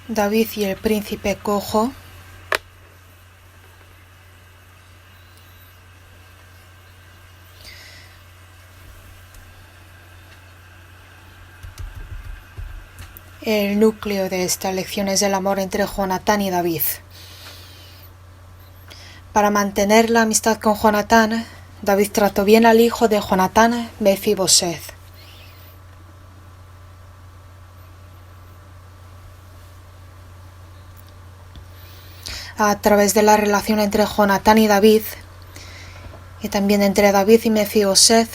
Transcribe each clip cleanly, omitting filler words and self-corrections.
David y el príncipe cojo. El núcleo de esta lección es el amor entre Jonatán y David. Para mantener la amistad con Jonatán, David trató bien al hijo de Jonatán, Mefiboset. A través de la relación entre Jonatán y David, y también entre David y Mefiboset,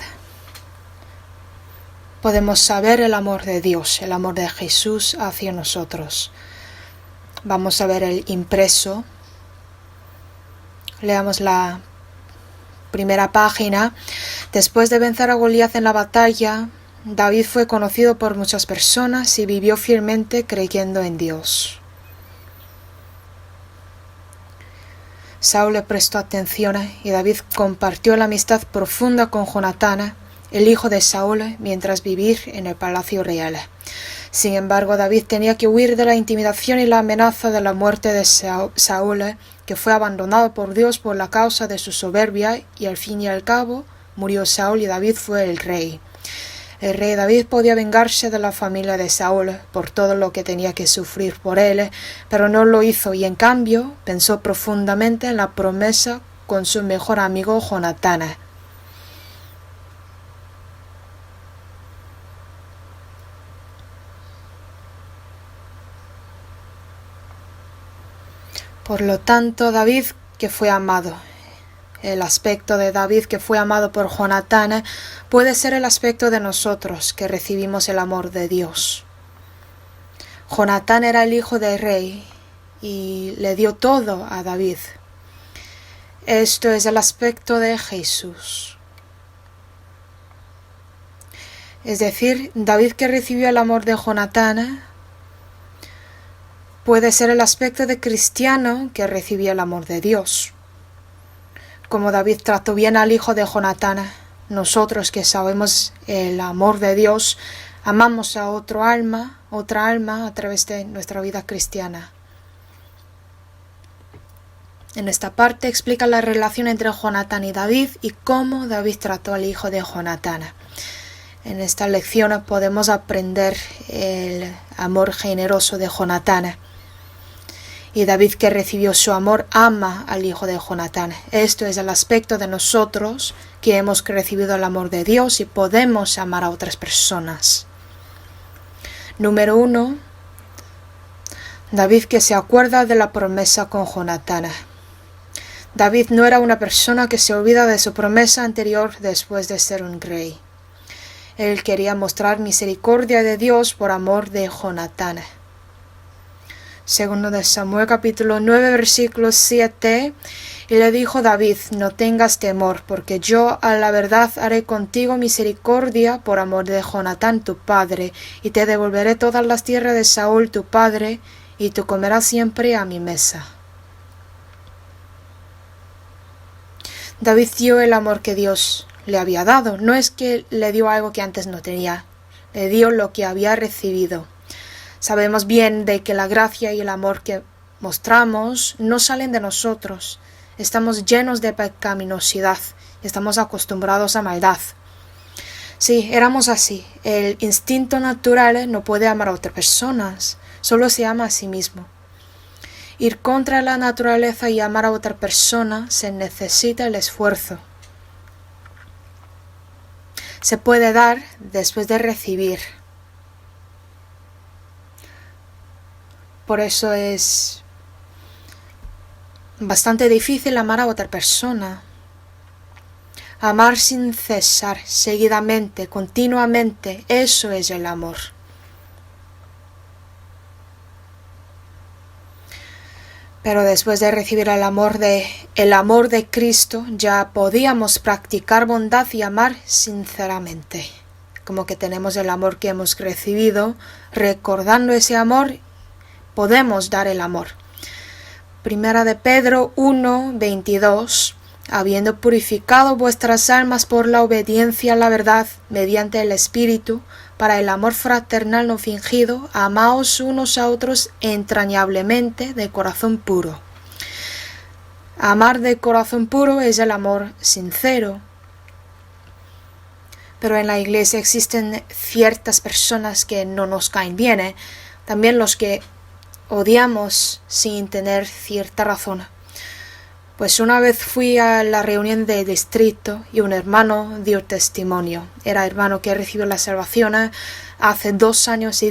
podemos saber el amor de Dios, el amor de Jesús hacia nosotros. Vamos a ver el impreso. Leamos la primera página. Después de vencer a Goliat en la batalla, David fue conocido por muchas personas y vivió fielmente creyendo en Dios. Saúl le prestó atención y David compartió la amistad profunda con Jonatán, el hijo de Saúl, mientras vivía en el palacio real. Sin embargo, David tenía que huir de la intimidación y la amenaza de la muerte de Saúl, que fue abandonado por Dios por la causa de su soberbia, y al fin y al cabo murió Saúl y David fue el rey. El rey David podía vengarse de la familia de Saúl por todo lo que tenía que sufrir por él, pero no lo hizo y en cambio pensó profundamente en la promesa con su mejor amigo Jonatán. Por lo tanto, David, que fue amado, el aspecto de David que fue amado por Jonatán, puede ser el aspecto de nosotros que recibimos el amor de Dios. Jonatán era el hijo del rey y le dio todo a David. Esto es el aspecto de Jesús. Es decir, David que recibió el amor de Jonatán puede ser el aspecto de cristiano que recibió el amor de Dios. Como David trató bien al hijo de Jonatán, nosotros que sabemos el amor de Dios, amamos a otra alma a través de nuestra vida cristiana. En esta parte explica la relación entre Jonatán y David y cómo David trató al hijo de Jonatán. En esta lección podemos aprender el amor generoso de Jonatán. Y David que recibió su amor ama al hijo de Jonatán. Esto es el aspecto de nosotros que hemos recibido el amor de Dios y podemos amar a otras personas. Número 1. David que se acuerda de la promesa con Jonatán. David no era una persona que se olvida de su promesa anterior después de ser un rey. Él quería mostrar misericordia de Dios por amor de Jonatán. Segundo de Samuel capítulo 9 versículo 7, y le dijo David: no tengas temor, porque yo a la verdad haré contigo misericordia por amor de Jonatán tu padre, y te devolveré todas las tierras de Saúl tu padre, y tú comerás siempre a mi mesa. David dio el amor que Dios le había dado, no es que le dio algo que antes no tenía, le dio lo que había recibido. Sabemos bien de que la gracia y el amor que mostramos no salen de nosotros. Estamos llenos de pecaminosidad, estamos acostumbrados a maldad. Sí, éramos así. El instinto natural no puede amar a otras personas, solo se ama a sí mismo. Ir contra la naturaleza y amar a otra persona se necesita el esfuerzo. Se puede dar después de recibir. Por eso es bastante difícil amar a otra persona. Amar sin cesar, seguidamente, continuamente, eso es el amor. Pero después de recibir el amor de Cristo, ya podíamos practicar bondad y amar sinceramente. Como que tenemos el amor que hemos recibido, recordando ese amor, podemos dar el amor. Primera de Pedro 1:22. Habiendo purificado vuestras almas por la obediencia a la verdad mediante el Espíritu, para el amor fraternal no fingido, amaos unos a otros entrañablemente de corazón puro. Amar de corazón puro es el amor sincero. Pero en la iglesia existen ciertas personas que no nos caen bien, también los que odiamos sin tener cierta razón. Pues una vez fui a la reunión de distrito y un hermano dio testimonio. Era hermano que recibió la salvación hace 2 años y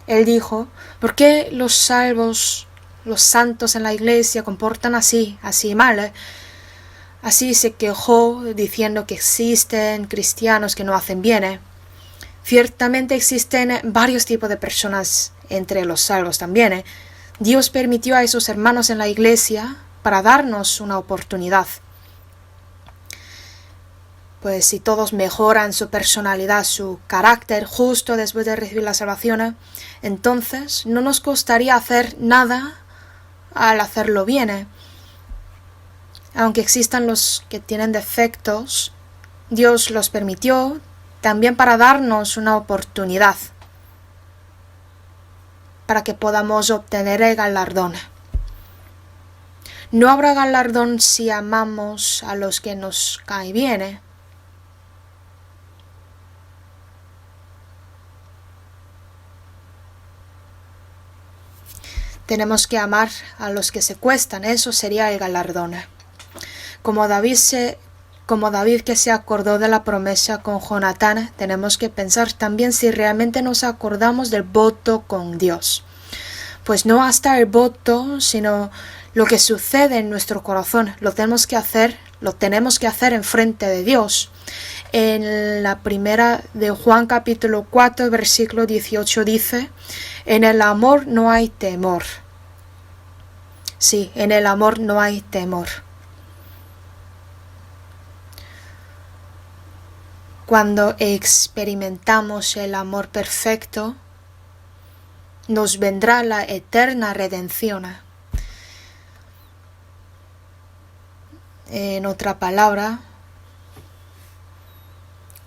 él dijo, ¿por qué los salvos, los santos en la iglesia comportan así mal? Así se quejó diciendo que existen cristianos que no hacen bien. Ciertamente existen varios tipos de personas entre los salvos también. Dios permitió a esos hermanos en la iglesia para darnos una oportunidad. Pues si todos mejoran su personalidad, su carácter justo después de recibir la salvación, entonces no nos costaría hacer nada al hacerlo bien. Aunque existan los que tienen defectos, Dios los permitió también para darnos una oportunidad, para que podamos obtener el galardón. No habrá galardón si amamos a los que nos caen bien. Tenemos que amar a los que se cuestan, eso sería el galardón. Como David que se acordó de la promesa con Jonatán, tenemos que pensar también si realmente nos acordamos del voto con Dios. Pues no hasta el voto, sino lo que sucede en nuestro corazón. Lo tenemos que hacer en frente de Dios. En la primera de Juan capítulo 4, versículo 18 dice, en el amor no hay temor. Sí, en el amor no hay temor. Cuando experimentamos el amor perfecto, nos vendrá la eterna redención. En otra palabra,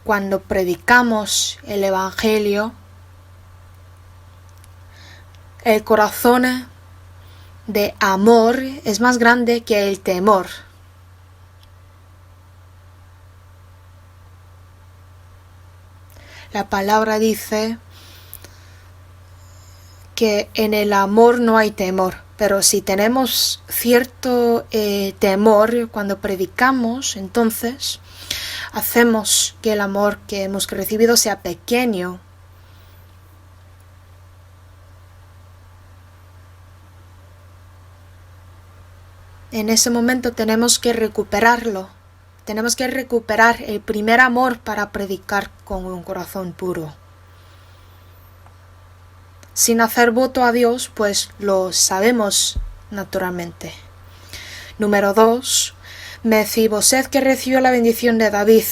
cuando predicamos el Evangelio, el corazón de amor es más grande que el temor. La palabra dice que en el amor no hay temor, pero si tenemos cierto temor cuando predicamos, entonces hacemos que el amor que hemos recibido sea pequeño. En ese momento tenemos que recuperarlo. Tenemos que recuperar el primer amor para predicar con un corazón puro. Sin hacer voto a Dios, pues lo sabemos naturalmente. Número 2. Mefiboset que recibió la bendición de David.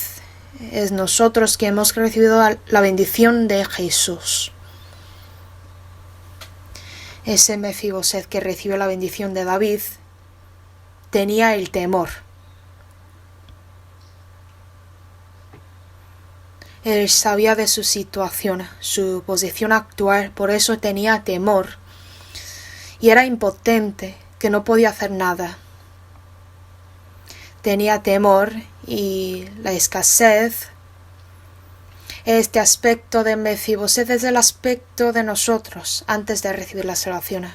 Es nosotros que hemos recibido la bendición de Jesús. Ese Mefiboset que recibió la bendición de David tenía el temor. Él sabía de su situación, su posición actual, por eso tenía temor. Y era impotente, que no podía hacer nada. Tenía temor y la escasez. Este aspecto de Mefiboset es el aspecto de nosotros antes de recibir la salvación.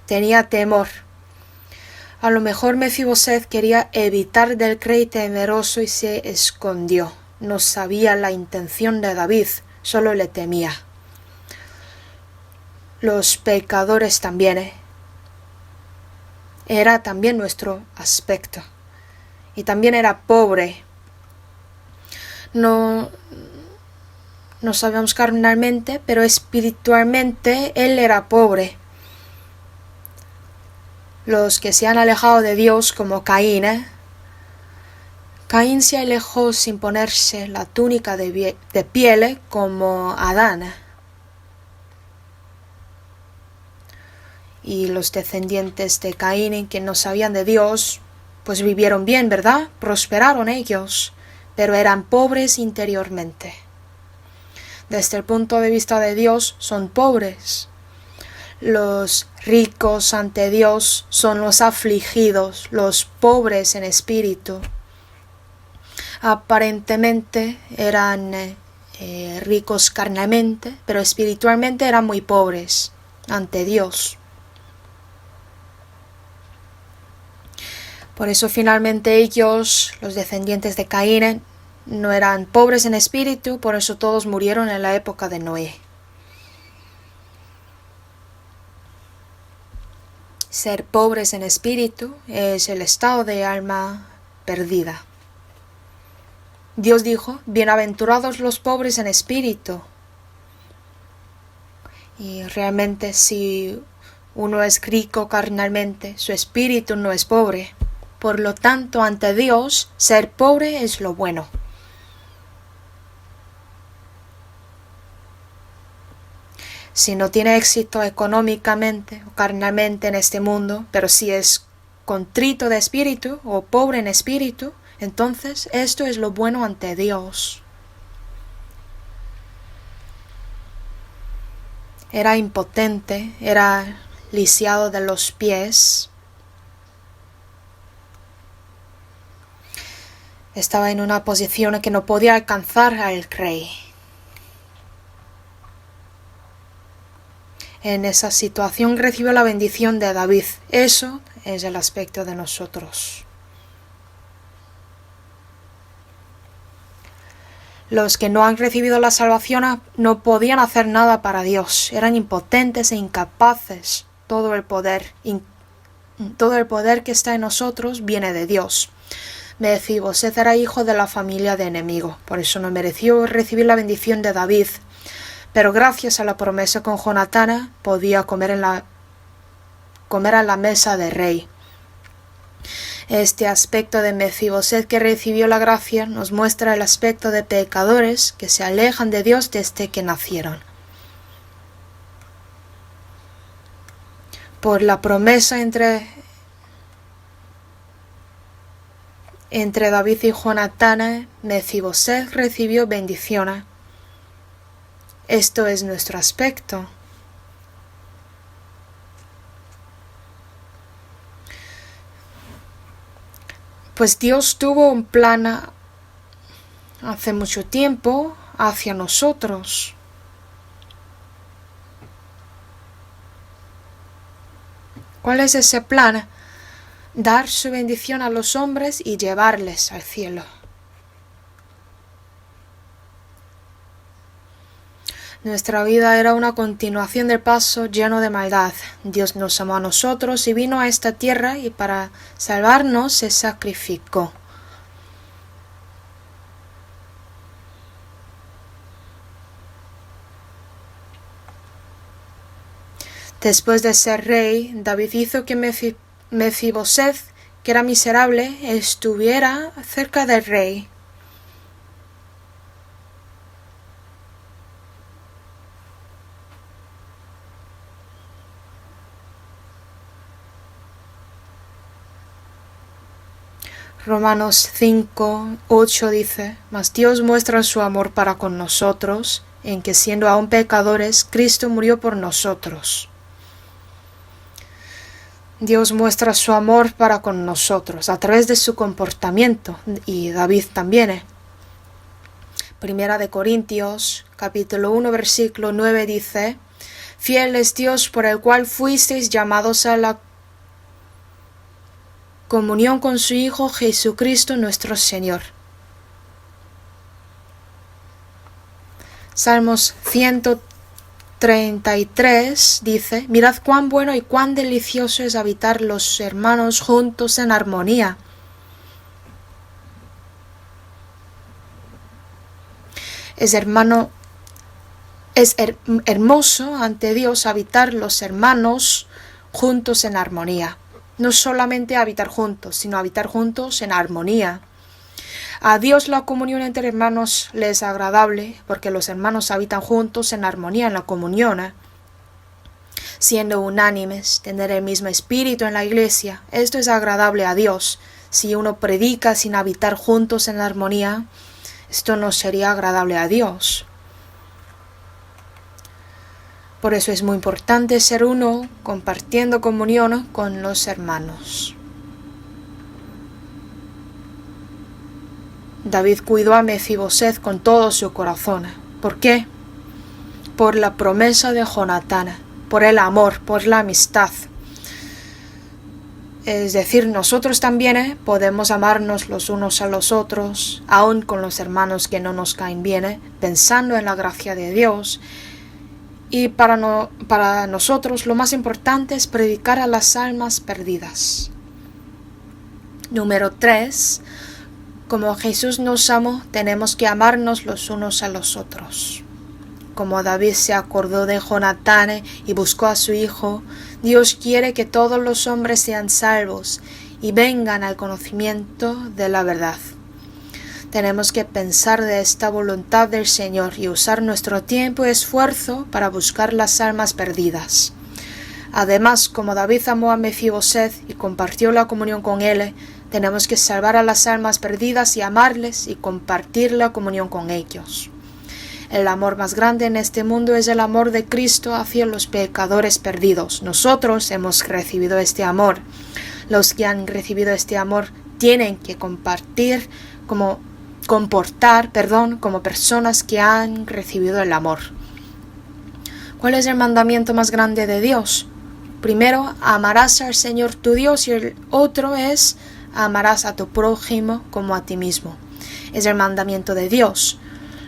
Tenía temor. A lo mejor Mefiboset quería evitar del rey temeroso y se escondió. No sabía la intención de David, solo le temía. Los pecadores también, Era también nuestro aspecto. Y también era pobre. No sabemos carnalmente, pero espiritualmente él era pobre. Los que se han alejado de Dios como Caín, Caín se alejó sin ponerse la túnica de piel como Adán. Y los descendientes de Caín que no sabían de Dios, pues vivieron bien, ¿verdad? Prosperaron ellos, pero eran pobres interiormente. desde el punto de vista de Dios, son pobres. Los ricos ante Dios son los afligidos, los pobres en espíritu. Aparentemente eran ricos carnalmente, pero espiritualmente eran muy pobres ante Dios. Por eso finalmente ellos, los descendientes de Caín, no eran pobres en espíritu, por eso todos murieron en la época de Noé. Ser pobres en espíritu es el estado de alma perdida. Dios dijo, bienaventurados los pobres en espíritu. Y realmente si uno es rico carnalmente, su espíritu no es pobre. Por lo tanto, ante Dios, ser pobre es lo bueno. Si no tiene éxito económicamente o carnalmente en este mundo, pero si es contrito de espíritu o pobre en espíritu, entonces esto es lo bueno ante Dios. Era impotente, era lisiado de los pies. Estaba en una posición en que no podía alcanzar al rey. En esa situación recibió la bendición de David. Eso es el aspecto de nosotros. Los que no han recibido la salvación no podían hacer nada para Dios. Eran impotentes e incapaces. Todo el poder que está en nosotros viene de Dios. Mefiboset era hijo de la familia de enemigo. Por eso no mereció recibir la bendición de David. Pero gracias a la promesa con Jonatán podía comer a la mesa del rey. Este aspecto de Mefiboset que recibió la gracia nos muestra el aspecto de pecadores que se alejan de Dios desde que nacieron. Por la promesa entre David y Jonatán, Mefiboset recibió bendiciones. Esto es nuestro aspecto. Pues Dios tuvo un plan hace mucho tiempo hacia nosotros. ¿Cuál es ese plan? Dar su bendición a los hombres y llevarles al cielo. Nuestra vida era una continuación del paso lleno de maldad. Dios nos amó a nosotros y vino a esta tierra y para salvarnos se sacrificó. Después de ser rey, David hizo que Mefiboset, que era miserable, estuviera cerca del rey. Romanos 5:8 dice, mas Dios muestra su amor para con nosotros, en que siendo aún pecadores, Cristo murió por nosotros. Dios muestra su amor para con nosotros a través de su comportamiento, y David también. Primera de Corintios, capítulo 1, versículo 9 dice, fiel es Dios por el cual fuisteis llamados a la comunión con su Hijo Jesucristo nuestro Señor. Salmos 133 dice, mirad cuán bueno y cuán delicioso es habitar los hermanos juntos en armonía. Es hermoso ante Dios habitar los hermanos juntos en armonía. No solamente habitar juntos, sino habitar juntos en armonía. A Dios la comunión entre hermanos le es agradable, porque los hermanos habitan juntos en armonía en la comunión, siendo unánimes, tener el mismo espíritu en la iglesia. Esto es agradable a Dios. Si uno predica sin habitar juntos en armonía, esto no sería agradable a Dios. Por eso es muy importante ser uno, compartiendo comunión con los hermanos. David cuidó a Mefiboset con todo su corazón. ¿Por qué? Por la promesa de Jonatán, por el amor, por la amistad. Es decir, nosotros también podemos amarnos los unos a los otros, aun con los hermanos que no nos caen bien, pensando en la gracia de Dios. Y para nosotros lo más importante es predicar a las almas perdidas. Número 3. Como Jesús nos amó, tenemos que amarnos los unos a los otros. Como David se acordó de Jonatán y buscó a su hijo, Dios quiere que todos los hombres sean salvos y vengan al conocimiento de la verdad. Tenemos que pensar de esta voluntad del Señor y usar nuestro tiempo y esfuerzo para buscar las almas perdidas. Además, como David amó a Mefiboset y compartió la comunión con él, tenemos que salvar a las almas perdidas y amarles y compartir la comunión con ellos. El amor más grande en este mundo es el amor de Cristo hacia los pecadores perdidos. Nosotros hemos recibido este amor. Los que han recibido este amor tienen que comportar como personas que han recibido el amor. ¿Cuál es el mandamiento más grande de Dios? Primero, amarás al Señor tu Dios, y el otro es amarás a tu prójimo como a ti mismo. Es el mandamiento de Dios.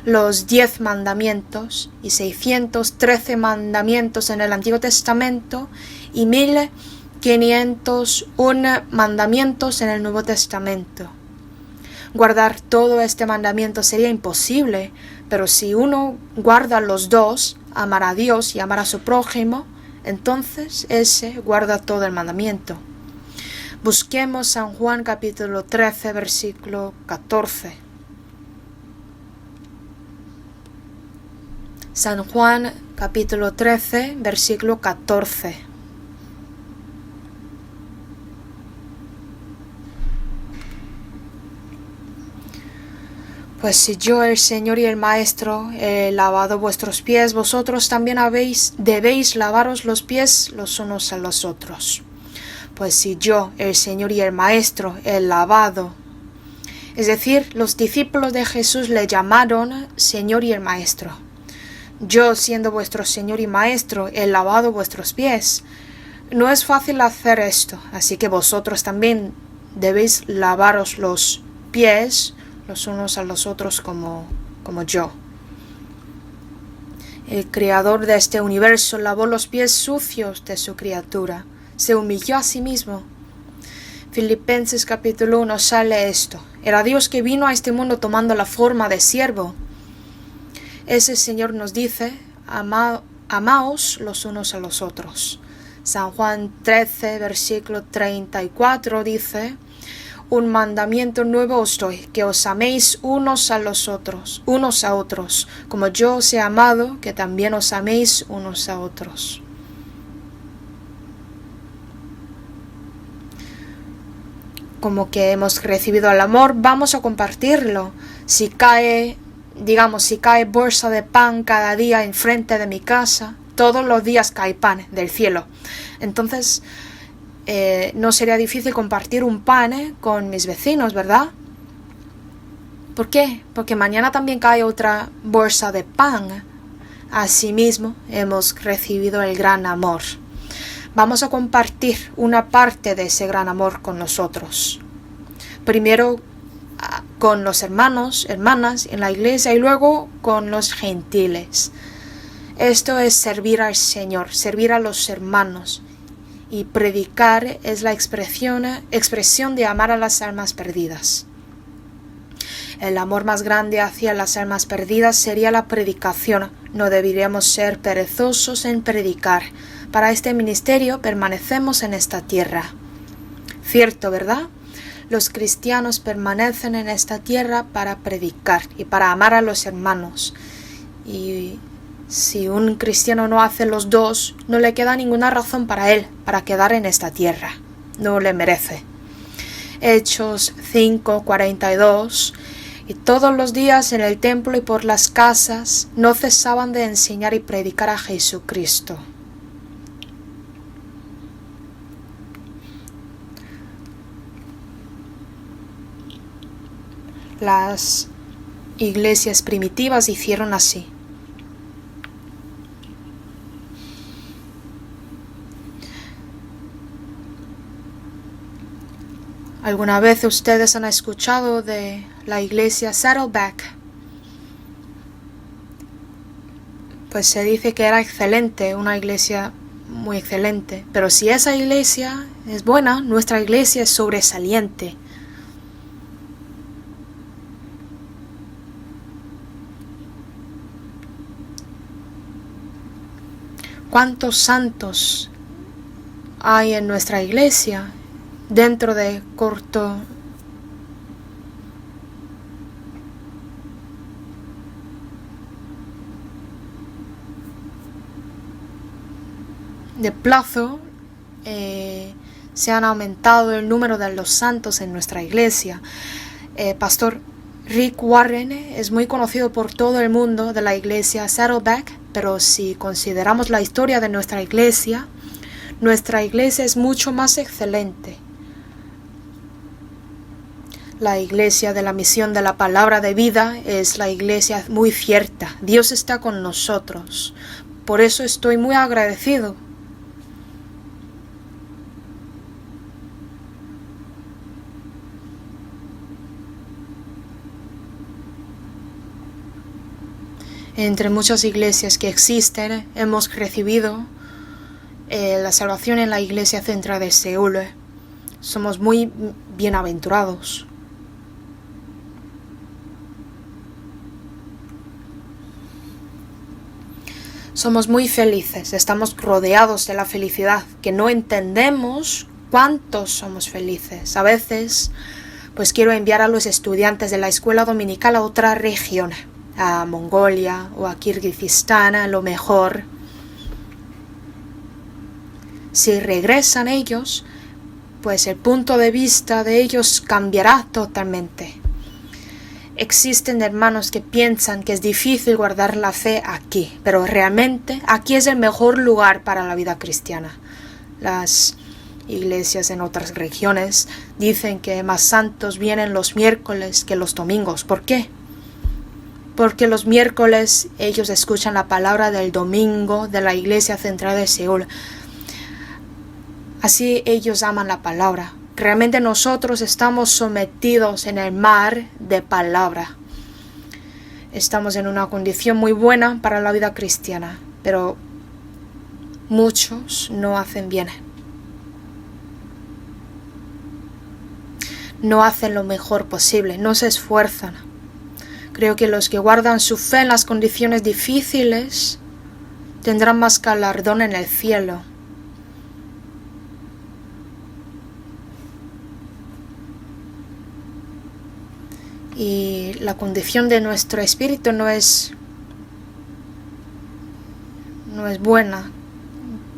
Los 10 mandamientos y 613 mandamientos en el Antiguo Testamento y 1501 mandamientos en el Nuevo Testamento. Guardar todo este mandamiento sería imposible, pero si uno guarda los dos, amar a Dios y amar a su prójimo, entonces ese guarda todo el mandamiento. Busquemos San Juan capítulo 13, versículo 14. San Juan capítulo 13, versículo 14. Pues si yo, el Señor y el Maestro, he lavado vuestros pies, vosotros también debéis lavaros los pies los unos a los otros. Pues si yo, el Señor y el Maestro, he lavado. Es decir, los discípulos de Jesús le llamaron Señor y el Maestro. Yo, siendo vuestro Señor y Maestro, he lavado vuestros pies. No es fácil hacer esto, así que vosotros también debéis lavaros los pies los unos a los otros como yo. El Creador de este universo lavó los pies sucios de su criatura. Se humilló a sí mismo. Filipenses capítulo 1 sale esto. Era Dios que vino a este mundo tomando la forma de siervo. Ese Señor nos dice, amaos los unos a los otros. San Juan 13, versículo 34 dice, un mandamiento nuevo os doy, que os améis unos a otros, como yo os he amado, que también os améis unos a otros. Como que hemos recibido el amor, vamos a compartirlo. Si cae bolsa de pan cada día enfrente de mi casa, todos los días cae pan del cielo. Entonces, no sería difícil compartir un pan con mis vecinos, ¿verdad? ¿Por qué? Porque mañana también cae otra bolsa de pan. Asimismo, hemos recibido el gran amor. Vamos a compartir una parte de ese gran amor con nosotros. Primero con los hermanos, hermanas en la iglesia y luego con los gentiles. Esto es servir al Señor, servir a los hermanos. Y predicar es la expresión de amar a las almas perdidas. El amor más grande hacia las almas perdidas sería la predicación. No deberíamos ser perezosos en predicar. Para este ministerio permanecemos en esta tierra. Cierto, ¿verdad? Los cristianos permanecen en esta tierra para predicar y para amar a los hermanos. Y si un cristiano no hace los dos, no le queda ninguna razón para él, para quedar en esta tierra. No le merece. Hechos 5:42. Y todos los días en el templo y por las casas no cesaban de enseñar y predicar a Jesucristo. Las iglesias primitivas hicieron así. ¿Alguna vez ustedes han escuchado de la iglesia Saddleback? Pues se dice que era excelente, una iglesia muy excelente. Pero si esa iglesia es buena, nuestra iglesia es sobresaliente. ¿Cuántos santos hay en nuestra iglesia? Dentro de corto de plazo se han aumentado el número de los santos en nuestra iglesia. Pastor Rick Warren es muy conocido por todo el mundo de la iglesia Saddleback, pero si consideramos la historia de nuestra iglesia es mucho más excelente. La iglesia de la misión de la palabra de vida es la iglesia muy cierta. Dios está con nosotros. Por eso estoy muy agradecido. Entre muchas iglesias que existen, hemos recibido la salvación en la iglesia central de Seúl. Somos muy bienaventurados. Somos muy felices, estamos rodeados de la felicidad, que no entendemos cuántos somos felices. A veces, pues quiero enviar a los estudiantes de la escuela dominical a otra región, a Mongolia o a Kirguistán, a lo mejor. Si regresan ellos, pues el punto de vista de ellos cambiará totalmente. Existen hermanos que piensan que es difícil guardar la fe aquí, pero realmente aquí es el mejor lugar para la vida cristiana. Las iglesias en otras regiones dicen que más santos vienen los miércoles que los domingos. ¿Por qué? Porque los miércoles ellos escuchan la palabra del domingo de la iglesia central de Seúl. Así ellos aman la palabra. Realmente nosotros estamos sometidos en el mar de palabra. Estamos en una condición muy buena para la vida cristiana, pero muchos no hacen bien. No hacen lo mejor posible, no se esfuerzan. Creo que los que guardan su fe en las condiciones difíciles tendrán más galardón en el cielo. Y la condición de nuestro espíritu no es buena,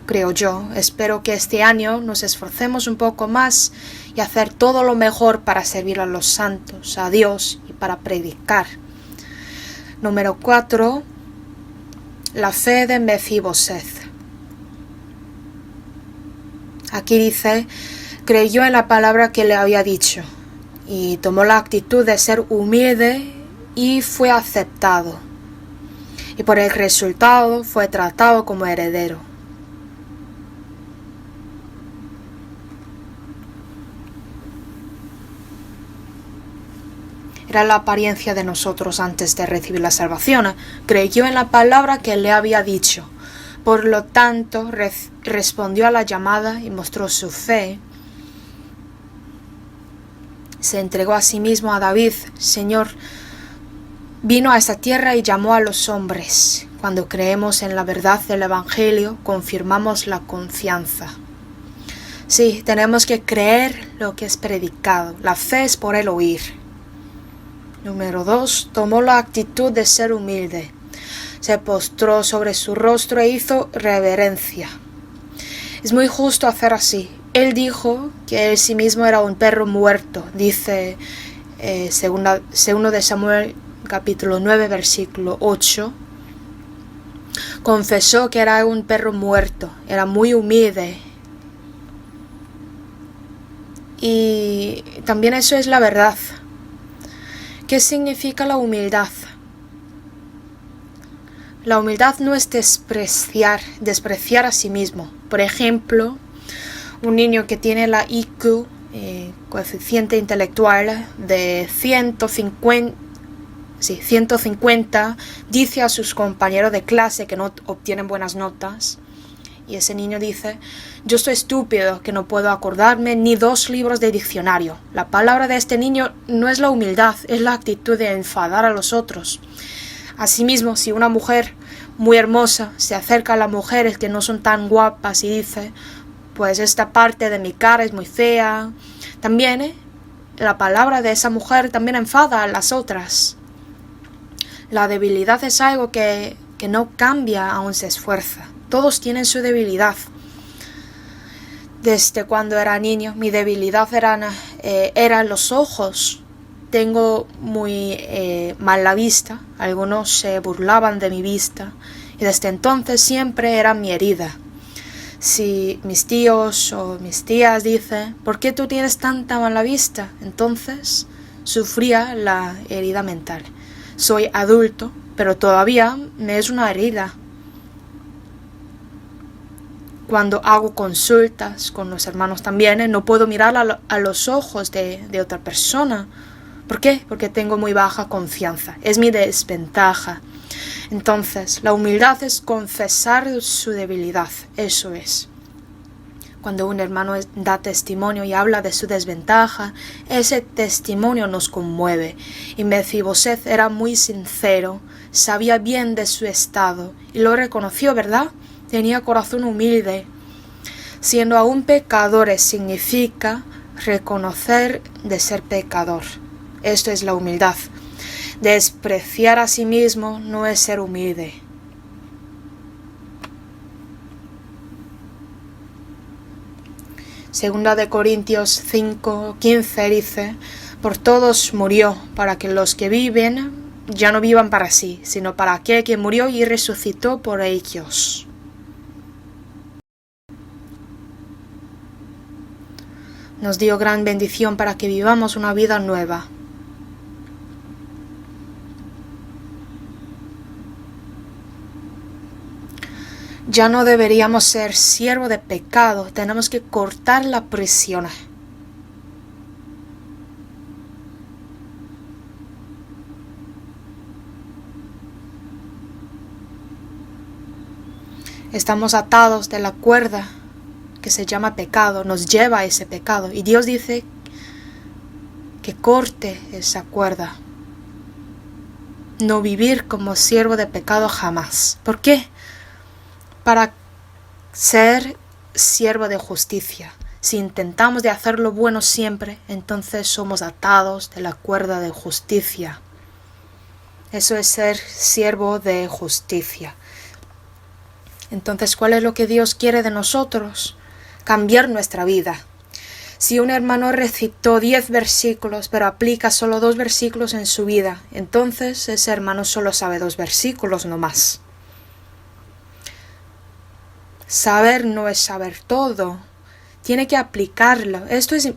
creo yo. Espero que este año nos esforcemos un poco más y hacer todo lo mejor para servir a los santos, a Dios y para predicar. Número 4. La fe de Mefiboseth. Aquí dice, creyó en la palabra que le había dicho y tomó la actitud de ser humilde y fue aceptado. Y por el resultado fue tratado como heredero. Era la apariencia de nosotros antes de recibir la salvación. Creyó en la palabra que le había dicho. Por lo tanto, respondió a la llamada y mostró su fe. Se entregó a sí mismo a David. Señor, vino a esta tierra y llamó a los hombres. Cuando creemos en la verdad del Evangelio, confirmamos la confianza. Sí, tenemos que creer lo que es predicado. La fe es por el oír. Número 2. Tomó la actitud de ser humilde. Se postró sobre su rostro e hizo reverencia. Es muy justo hacer así. Él dijo que él sí mismo era un perro muerto, dice segundo de Samuel capítulo 9 versículo 8, confesó que era un perro muerto, era muy humilde. Y también eso es la verdad. ¿Qué significa la humildad? La humildad no es despreciar a sí mismo. Por ejemplo, un niño que tiene la IQ, coeficiente intelectual, de 150, dice a sus compañeros de clase que no obtienen buenas notas. Y ese niño dice: yo soy estúpido, que no puedo acordarme ni 2 libros de diccionario. La palabra de este niño no es la humildad, es la actitud de enfadar a los otros. Asimismo, si una mujer muy hermosa se acerca a las mujeres que no son tan guapas y dice: pues esta parte de mi cara es muy fea, también la palabra de esa mujer también enfada a las otras. La debilidad es algo que no cambia aún se esfuerza. Todos tienen su debilidad. Desde cuando era niño, mi debilidad eran los ojos. Tengo muy mal la vista. Algunos se burlaban de mi vista. Y desde entonces siempre era mi herida. Si mis tíos o mis tías dicen: ¿por qué tú tienes tanta mala vista? Entonces sufría la herida mental. Soy adulto, pero todavía me es una herida. Cuando hago consultas con los hermanos también, no puedo mirar a los ojos de otra persona. ¿Por qué? Porque tengo muy baja confianza. Es mi desventaja. Entonces, la humildad es confesar su debilidad. Eso es. Cuando un hermano da testimonio y habla de su desventaja, ese testimonio nos conmueve. Y Mefiboset era muy sincero, sabía bien de su estado y lo reconoció, ¿verdad? Tenía corazón humilde. Siendo aún pecadores significa reconocer de ser pecador. Esto es la humildad. Despreciar a sí mismo no es ser humilde. Segunda de Corintios 5:15 dice: por todos murió, para que los que viven ya no vivan para sí, sino para aquel que murió y resucitó por ellos. Nos dio gran bendición para que vivamos una vida nueva. Ya no deberíamos ser siervos de pecado, tenemos que cortar la prisión. Estamos atados de la cuerda que se llama pecado, nos lleva a ese pecado. Y Dios dice que corte esa cuerda. No vivir como siervo de pecado jamás. ¿Por qué? Para ser siervo de justicia. Si intentamos de hacer lo bueno siempre, entonces somos atados de la cuerda de justicia. Eso es ser siervo de justicia. Entonces, ¿cuál es lo que Dios quiere de nosotros? Cambiar nuestra vida. Si un hermano recitó 10 versículos, pero aplica solo 2 versículos en su vida, entonces ese hermano solo sabe 2 versículos, no más. Saber no es saber todo. Tiene que aplicarlo. Esto es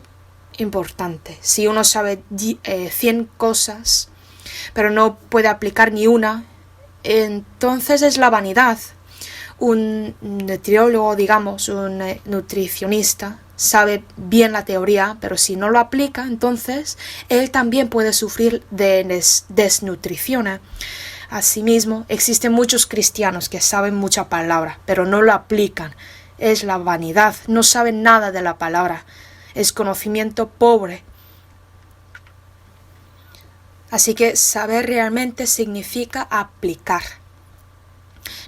importante. Si uno sabe 100 cosas, pero no puede aplicar ni una, entonces es la vanidad. Un nutriólogo, digamos, un nutricionista, sabe bien la teoría, pero si no lo aplica, entonces él también puede sufrir de desnutrición. Asimismo, existen muchos cristianos que saben mucha palabra, pero no lo aplican. Es la vanidad, no saben nada de la palabra. Es conocimiento pobre. Así que saber realmente significa aplicar.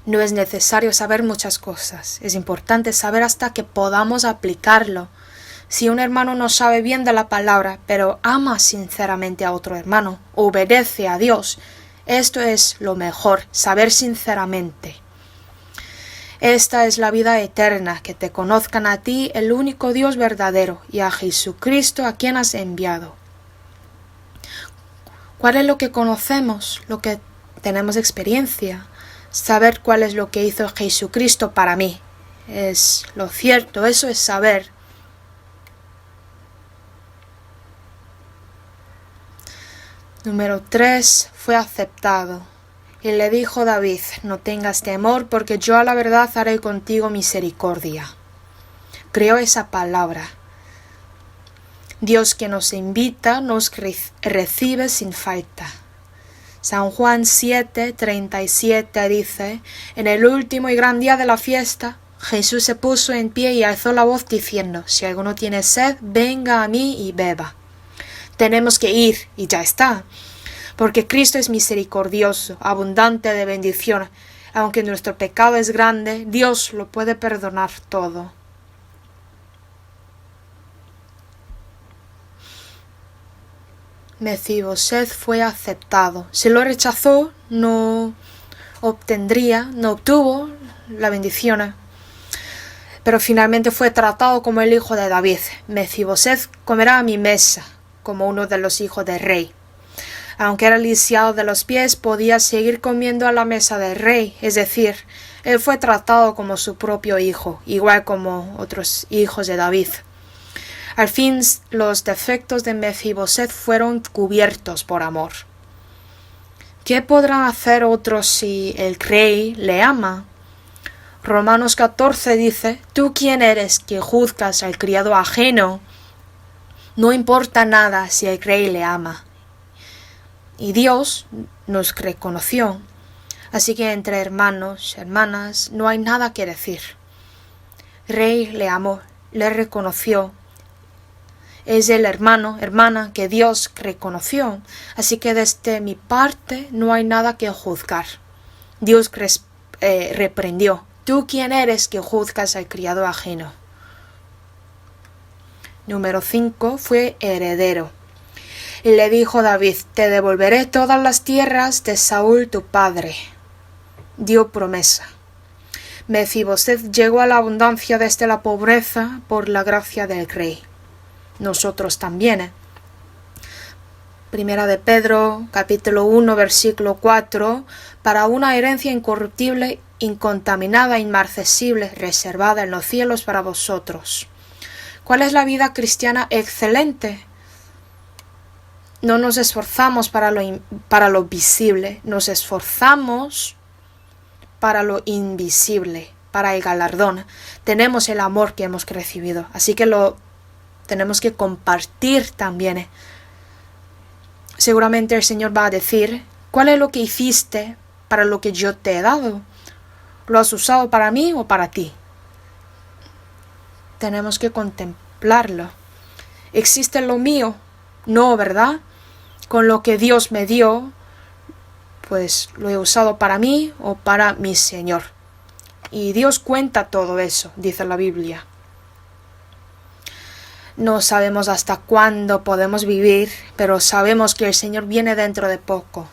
No es necesario saber muchas cosas. Es importante saber hasta que podamos aplicarlo. Si un hermano no sabe bien de la palabra, pero ama sinceramente a otro hermano, obedece a Dios, esto es lo mejor, saber sinceramente. Esta es la vida eterna, que te conozcan a ti, el único Dios verdadero, y a Jesucristo a quien has enviado. ¿Cuál es lo que conocemos, lo que tenemos experiencia? Saber cuál es lo que hizo Jesucristo para mí. Es lo cierto, eso es saber. Número 3. Fue aceptado. Y le dijo David: no tengas temor, porque yo a la verdad haré contigo misericordia. Creo esa palabra. Dios que nos invita, nos recibe sin falta. San Juan 7:37 dice: en el último y gran día de la fiesta, Jesús se puso en pie y alzó la voz diciendo: si alguno tiene sed, venga a mí y beba. Tenemos que ir y ya está, porque Cristo es misericordioso, abundante de bendición. Aunque nuestro pecado es grande, Dios lo puede perdonar todo. Mefiboset fue aceptado. Si lo rechazó, no obtuvo la bendición. Pero finalmente fue tratado como el hijo de David. Mefiboset comerá a mi mesa, como uno de los hijos del rey. Aunque era lisiado de los pies, podía seguir comiendo a la mesa del rey, es decir, él fue tratado como su propio hijo, igual como otros hijos de David. Al fin, los defectos de Mefiboset fueron cubiertos por amor. ¿Qué podrán hacer otros si el rey le ama? Romanos 14 dice: ¿tú quién eres que juzgas al criado ajeno? No importa nada si el rey le ama. Y Dios nos reconoció. Así que entre hermanos, hermanas, no hay nada que decir. El rey le amó, le reconoció. Es el hermano, hermana que Dios reconoció. Así que desde mi parte no hay nada que juzgar. Dios reprendió: ¿tú quién eres que juzgas al criado ajeno? Número 5. Fue heredero. Y le dijo David: te devolveré todas las tierras de Saúl tu padre. Dio promesa. Mefiboset llegó a la abundancia desde la pobreza por la gracia del rey. Nosotros también. Primera de Pedro, capítulo 1, versículo 4, para una herencia incorruptible, incontaminada, inmarcesible, reservada en los cielos para vosotros. ¿Cuál es la vida cristiana excelente? No nos esforzamos para lo visible, nos esforzamos para lo invisible, para el galardón. Tenemos el amor que hemos recibido, así que lo tenemos que compartir también. Seguramente el Señor va a decir: ¿cuál es lo que hiciste para lo que yo te he dado? ¿Lo has usado para mí o para ti? Tenemos que contemplarlo. ¿Existe lo mío? No, ¿verdad? Con lo que Dios me dio, pues lo he usado para mí o para mi Señor. Y Dios cuenta todo eso, dice la Biblia. No sabemos hasta cuándo podemos vivir, pero sabemos que el Señor viene dentro de poco.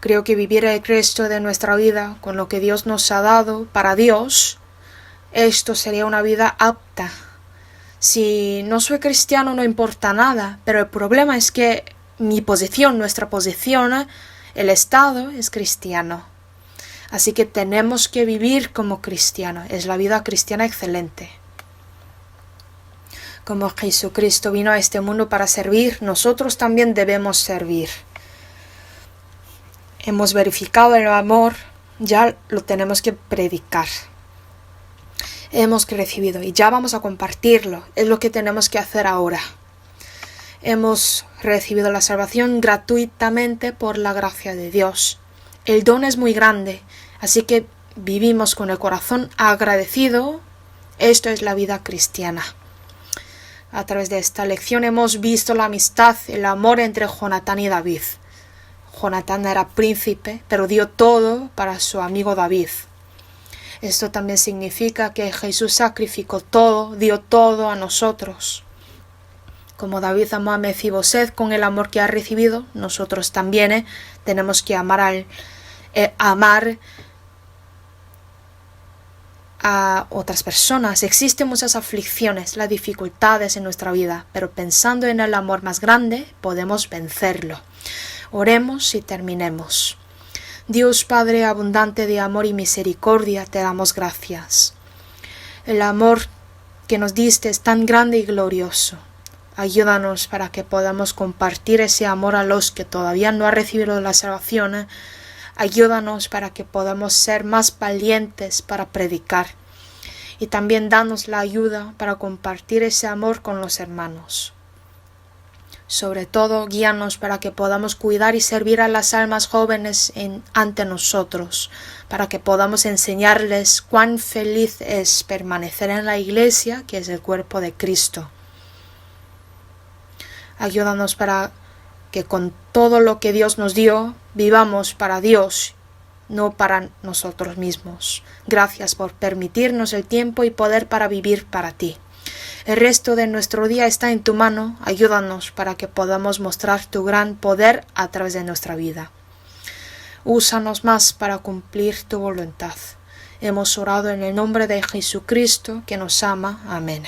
Creo que vivir el resto de nuestra vida con lo que Dios nos ha dado para Dios, esto sería una vida apta. Si no soy cristiano no importa nada, pero el problema es que mi posición, nuestra posición, el Estado es cristiano. Así que tenemos que vivir como cristianos. Es la vida cristiana excelente. Como Jesucristo vino a este mundo para servir, nosotros también debemos servir. Hemos verificado el amor, ya lo tenemos que predicar. Hemos recibido y ya vamos a compartirlo. Es lo que tenemos que hacer ahora. Hemos recibido la salvación gratuitamente por la gracia de Dios. El don es muy grande, así que vivimos con el corazón agradecido. Esto es la vida cristiana. A través de esta lección hemos visto la amistad, el amor entre Jonatán y David. Jonatán era príncipe, pero dio todo para su amigo David. Esto también significa que Jesús sacrificó todo, dio todo a nosotros. Como David amó a Mefiboset con el amor que ha recibido, nosotros también tenemos que amar a otras personas. Existen muchas aflicciones, las dificultades en nuestra vida, pero pensando en el amor más grande podemos vencerlo. Oremos y terminemos. Dios Padre abundante de amor y misericordia, te damos gracias. El amor que nos diste es tan grande y glorioso. Ayúdanos para que podamos compartir ese amor a los que todavía no han recibido la salvación. Ayúdanos para que podamos ser más valientes para predicar. Y también danos la ayuda para compartir ese amor con los hermanos. Sobre todo, guíanos para que podamos cuidar y servir a las almas jóvenes ante nosotros, para que podamos enseñarles cuán feliz es permanecer en la Iglesia, que es el cuerpo de Cristo. Ayúdanos para que con todo lo que Dios nos dio, vivamos para Dios, no para nosotros mismos. Gracias por permitirnos el tiempo y poder para vivir para ti. El resto de nuestro día está en tu mano. Ayúdanos para que podamos mostrar tu gran poder a través de nuestra vida. Úsanos más para cumplir tu voluntad. Hemos orado en el nombre de Jesucristo, que nos ama. Amén.